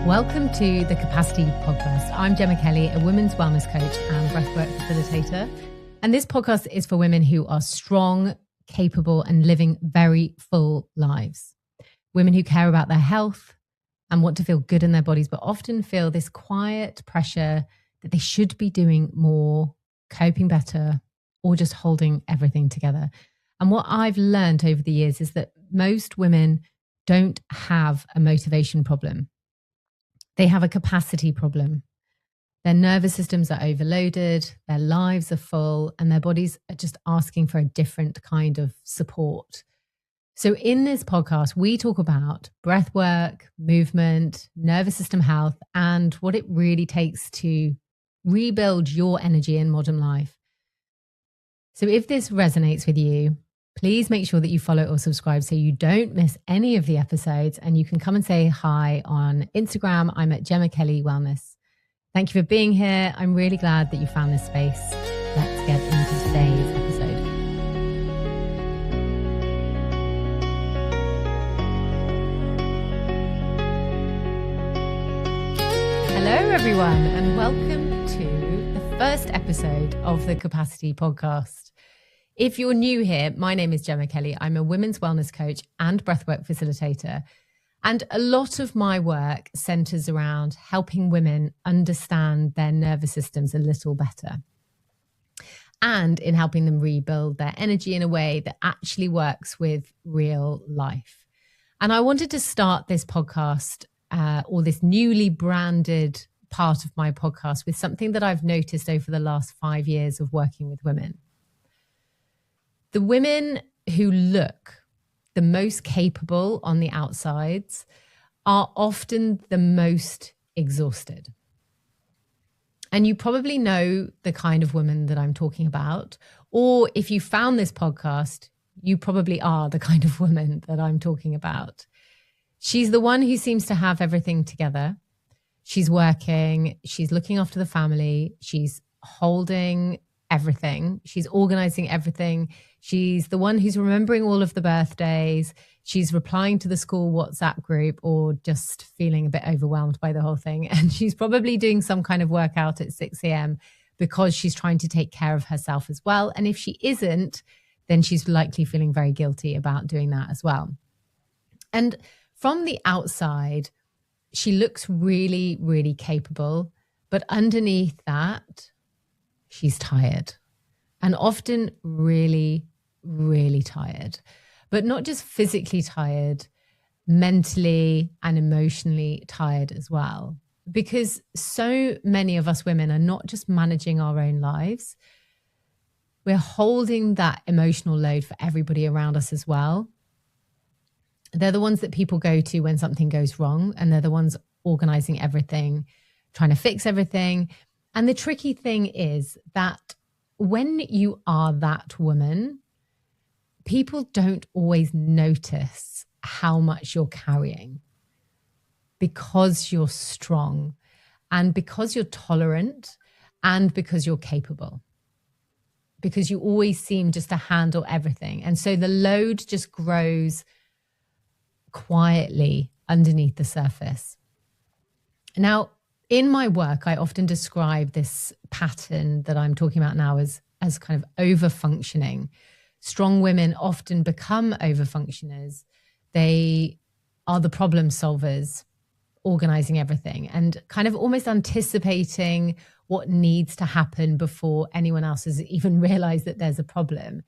Welcome to the Capacity Podcast. I'm Gemma Kelly, a women's wellness coach and breathwork facilitator. And this podcast is for women who are strong, capable, and living very full lives. Women who care about their health and want to feel good in their bodies, but often feel this quiet pressure that they should be doing more, coping better, or just holding everything together. And what I've learned over the years is that most women don't have a motivation problem. They have a capacity problem. Their nervous systems are overloaded, their lives are full, and their bodies are just asking for a different kind of support. So in this podcast, we talk about breath work, movement, nervous system health, and what it really takes to rebuild your energy in modern life. So if this resonates with you, please make sure that you follow or subscribe so you don't miss any of the episodes, and you can come and say hi on Instagram. I'm at Gemma Kelly Wellness. Thank you for being here. I'm really glad that you found this space. Let's get into today's episode. Hello, everyone, and welcome to the first episode of the Capacity Podcast. If you're new here, my name is Gemma Kelly. I'm a women's wellness coach and breathwork facilitator. And a lot of my work centers around helping women understand their nervous systems a little better and in helping them rebuild their energy in a way that actually works with real life. And I wanted to start this podcast or this newly branded part of my podcast with something that I've noticed over the last 5 years of working with women. The women who look the most capable on the outsides are often the most exhausted. And you probably know the kind of woman that I'm talking about, or if you found this podcast, you probably are the kind of woman that I'm talking about. She's the one who seems to have everything together. She's working, she's looking after the family, she's holding everything, she's organizing everything. She's the one who's remembering all of the birthdays. She's replying to the school WhatsApp group or just feeling a bit overwhelmed by the whole thing. And she's probably doing some kind of workout at 6 a.m. because she's trying to take care of herself as well. And if she isn't, then she's likely feeling very guilty about doing that as well. And from the outside, she looks really, really capable. But underneath that, she's tired. And often really, really tired, but not just physically tired, mentally and emotionally tired as well. Because so many of us women are not just managing our own lives, we're holding that emotional load for everybody around us as well. They're the ones that people go to when something goes wrong, and they're the ones organizing everything, trying to fix everything. And the tricky thing is that when you are that woman, people don't always notice how much you're carrying because you're strong and because you're tolerant and because you're capable, because you always seem just to handle everything. And so the load just grows quietly underneath the surface. Now, in my work, I often describe this pattern that I'm talking about now as kind of over-functioning. Strong women often become over-functioners. They are the problem solvers, organizing everything and kind of almost anticipating what needs to happen before anyone else has even realized that there's a problem,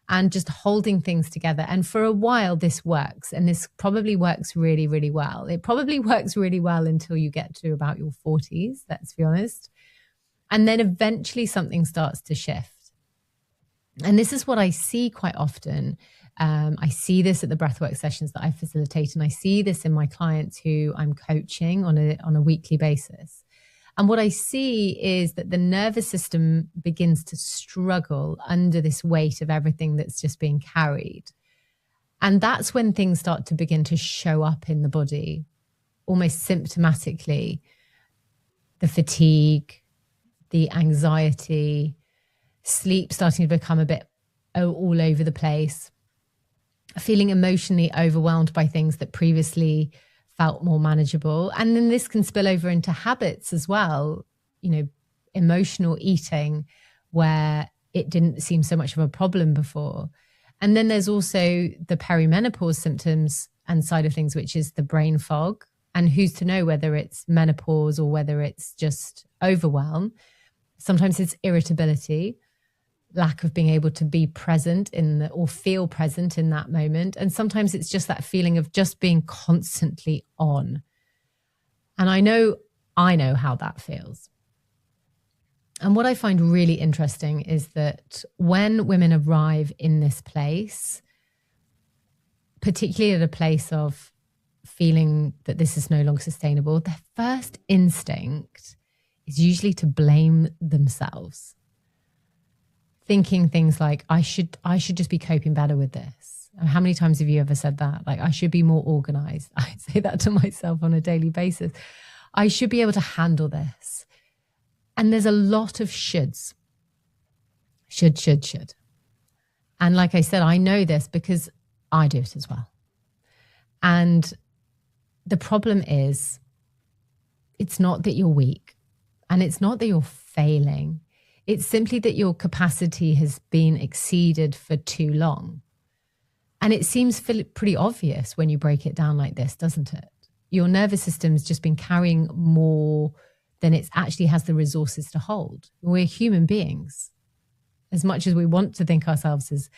and just holding things together. And for a while, this works. And this probably works really, really well. It probably works really well until you get to about your 40s, let's be honest. And then eventually something starts to shift. And this is what I see quite often. I see this at the breathwork sessions that I facilitate, and I see this in my clients who I'm coaching on a weekly basis. And what I see is that the nervous system begins to struggle under this weight of everything that's just being carried. And that's when things start to begin to show up in the body, almost symptomatically. The fatigue, the anxiety, sleep starting to become a bit all over the place, feeling emotionally overwhelmed by things that previously felt more manageable. And then this can spill over into habits as well, emotional eating, where it didn't seem so much of a problem before. And then there's also the perimenopause symptoms and side of things, which is the brain fog. And who's to know whether it's menopause or whether it's just overwhelm. Sometimes it's irritability, lack of being able to be present or feel present in that moment. And sometimes it's just that feeling of just being constantly on. And I know how that feels. And what I find really interesting is that when women arrive in this place, particularly at a place of feeling that this is no longer sustainable, their first instinct is usually to blame themselves, thinking things like, I should just be coping better with this. How many times have you ever said that? Like, I should be more organized. I say that to myself on a daily basis. I should be able to handle this. And there's a lot of shoulds. Should. And like I said, I know this because I do it as well. And the problem is, it's not that you're weak and it's not that you're failing. It's simply that your capacity has been exceeded for too long. And it seems pretty obvious when you break it down like this, doesn't it? Your nervous system's just been carrying more than it actually has the resources to hold. We're human beings. As much as we want to think ourselves as,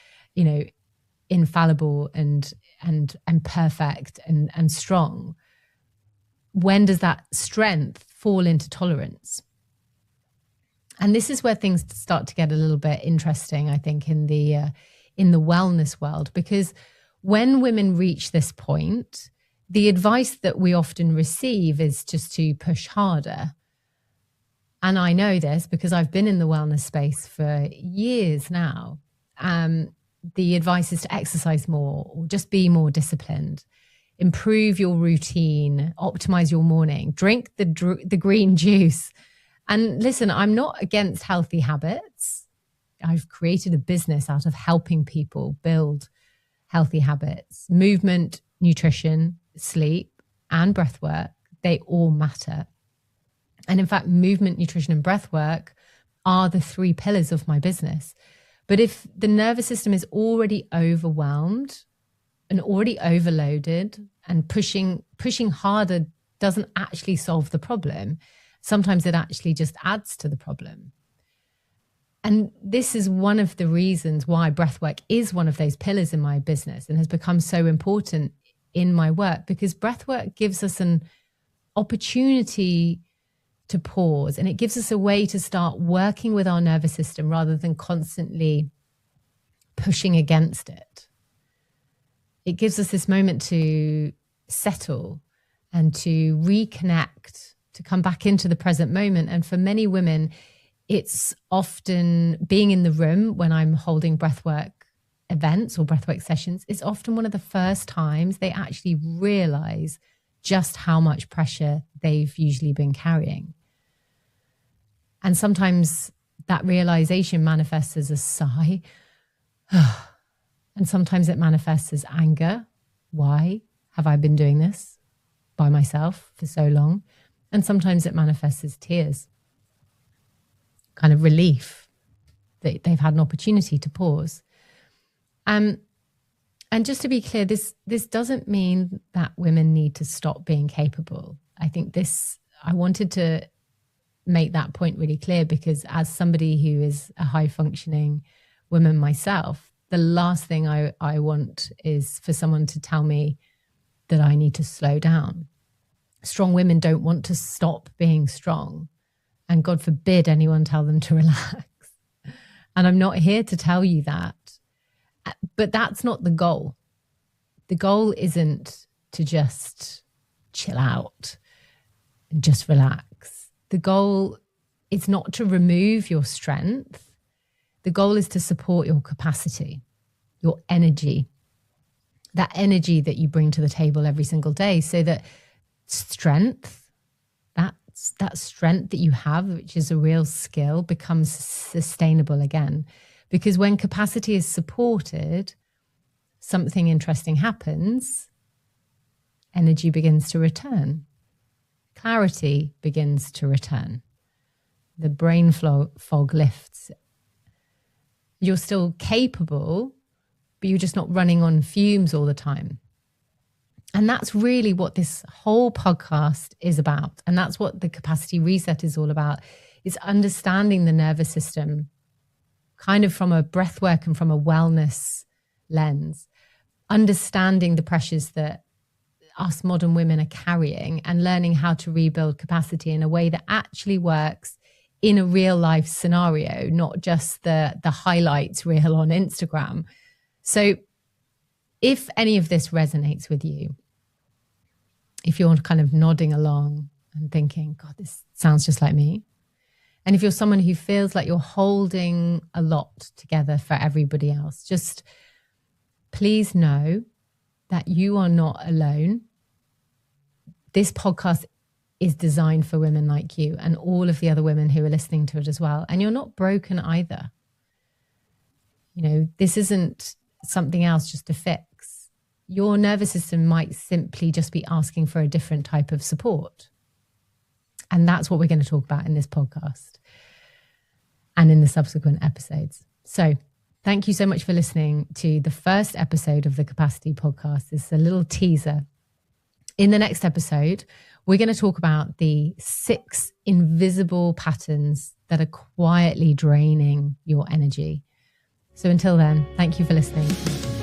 infallible and perfect and strong, when does that strength fall into tolerance? And this is where things start to get a little bit interesting, I think, in the wellness world, because when women reach this point, the advice that we often receive is just to push harder. And I know this because I've been in the wellness space for years now. The advice is to exercise more or just be more disciplined, improve your routine, optimize your morning, drink the green juice. And listen, I'm not against healthy habits. I've created a business out of helping people build healthy habits. Movement, nutrition, sleep, and breath work, they all matter. And in fact, movement, nutrition, and breath work are the 3 pillars of my business. But if the nervous system is already overwhelmed and already overloaded, and pushing harder doesn't actually solve the problem, sometimes it actually just adds to the problem. And this is one of the reasons why breathwork is one of those pillars in my business and has become so important in my work, because breathwork gives us an opportunity to pause, and it gives us a way to start working with our nervous system rather than constantly pushing against it. It gives us this moment to settle and to reconnect, to come back into the present moment. And for many women, it's often being in the room when I'm holding breathwork events or breathwork sessions. It's often one of the first times they actually realize just how much pressure they've usually been carrying. And sometimes that realization manifests as a sigh. And sometimes it manifests as anger. Why have I been doing this by myself for so long? And sometimes it manifests as tears, kind of relief that they've had an opportunity to pause. And just to be clear, this doesn't mean that women need to stop being capable. I think I wanted to make that point really clear, because as somebody who is a high functioning woman myself, the last thing I want is for someone to tell me that I need to slow down. Strong women don't want to stop being strong, and God forbid anyone tell them to relax. And I'm not here to tell you that, but that's not the goal. The goal isn't to just chill out and just relax. The goal is not to remove your strength. The goal is to support your capacity, your energy, that energy that you bring to the table every single day, so that strength, that strength that you have, which is a real skill, becomes sustainable again. Because when capacity is supported, something interesting happens. energy begins to return. Clarity begins to return. The brain fog lifts. You're still capable, but you're just not running on fumes all the time. And that's really what this whole podcast is about. And that's what the capacity reset is all about, is understanding the nervous system kind of from a breathwork and from a wellness lens, understanding the pressures that us modern women are carrying and learning how to rebuild capacity in a way that actually works in a real life scenario, not just the highlights reel on Instagram. So if any of this resonates with you, if you're kind of nodding along and thinking, God, this sounds just like me. And if you're someone who feels like you're holding a lot together for everybody else, just please know that you are not alone. This podcast is designed for women like you and all of the other women who are listening to it as well. And you're not broken either. You know, this isn't something else just to fix. Your nervous system might simply just be asking for a different type of support. And that's what we're going to talk about in this podcast and in the subsequent episodes. So thank you so much for listening to the first episode of the Capacity Podcast. This is a little teaser. In the next episode, we're going to talk about the 6 invisible patterns that are quietly draining your energy. So until then, thank you for listening.